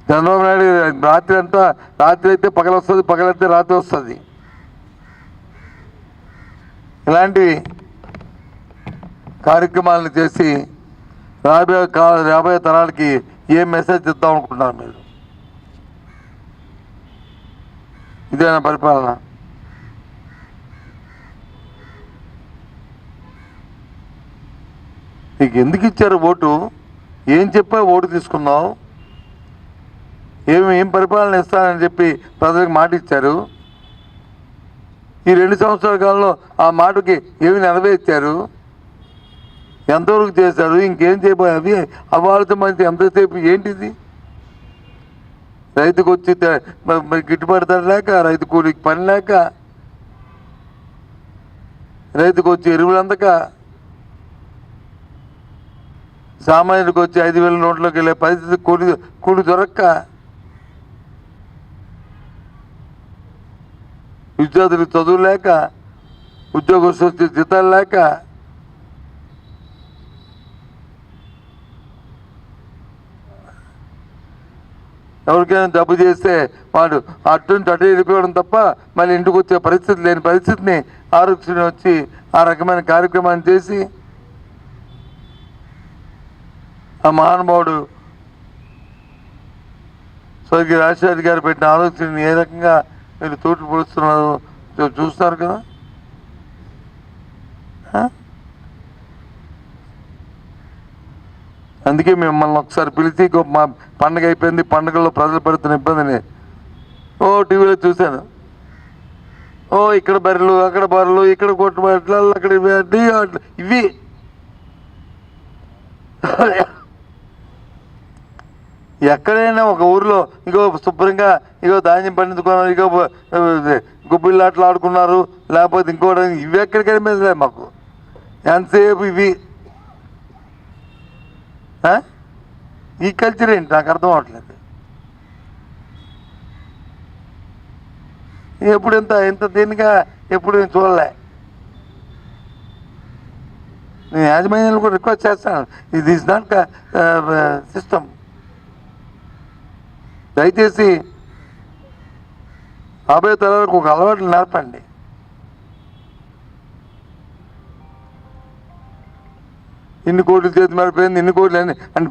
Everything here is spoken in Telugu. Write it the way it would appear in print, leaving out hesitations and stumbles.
చంద్రబాబు నాయుడు రాత్రి అయితే పగలు వస్తుంది, పగలైతే రాత్రి వస్తుంది. ఇలాంటి కార్యక్రమాలను చేసి రాబోయే తరాలకి ఏం మెసేజ్ ఇద్దాం అనుకుంటున్నారు మీరు? ఇదేనా పరిపాలన? నీకు ఎందుకు ఇచ్చారు ఓటు? ఏం చెప్పా ఓటు తీసుకున్నావు? ఏం పరిపాలన ఇస్తానని చెప్పి ప్రజలకు మాట ఇచ్చారు. ఈ 2 సంవత్సరాల కాలంలో ఆ మాటకి ఏమి నెరవేర్చారు? ఎంతవరకు చేశారు? ఇంకేం చేయబోయే? అవి అవాళ్ళతో మంచి ఎంతసేపు ఏంటిది? రైతుకు వచ్చి గిట్టుబాటు ధర లేక, రైతు కూలికి పని లేక, రైతుకు వచ్చి ఎరువులు అందక, సామాన్యుడికి వచ్చి 5,000 నోట్లోకి వెళ్ళే పరిస్థితి, కూలి దొరక్క, విద్యార్థులకు చదువు లేక, ఉద్యోగస్తులు జీతాలు లేక, ఎవరికైనా జబ్బు చేస్తే వాడు అటు వెళ్ళిపోవడం తప్ప మళ్ళీ ఇంటికి వచ్చే పరిస్థితి లేని పరిస్థితిని ఆరోగ్యం వచ్చి ఆ రకమైన కార్యక్రమాన్ని చేసి ఆ మహానుభావుడు స్వర్గీయ రాజశేఖర్ గారు పెట్టిన ఆలోచనని ఏ రకంగా మీరు తోటి పొడుస్తున్నారు చూస్తున్నారు కదా. అందుకే మిమ్మల్ని ఒకసారి పిలిచి మా పండుగ అయిపోయింది, పండుగలో ప్రజలు పడుతున్న ఇబ్బందిని టీవీలో చూశాను. ఇక్కడ బర్రెలు, అక్కడ బర్రెలు, ఇక్కడ కొట్టుబాట్లు, అక్కడ ఇవి ఎక్కడైనా ఒక ఊరిలో ఇంకో శుభ్రంగా ధాన్యం పండించుకున్నారు, గుబ్బిళ్ళాట్లు ఆడుకున్నారు, లేకపోతే ఇంకోటి ఇవి ఎక్కడికైనా మీద మాకు ఎంతసేపు ఇవి. ఈ కల్చర్ ఏంటి నాకు అర్థం అవట్లేదు. ఎప్పుడు ఇంత దీనిగా ఎప్పుడు నేను చూడలే. నేను యాజమాన్యాన్ని కూడా రిక్వెస్ట్ చేస్తాను, ఇది ఈజ్ నాట్ సిస్టమ్. దయచేసి రాబోయే తరాలకు ఒక అలవాట్లు నేర్పండి. ఇన్ని కోట్లు చేతి మారిపోయింది, ఇన్ని కోట్లు అని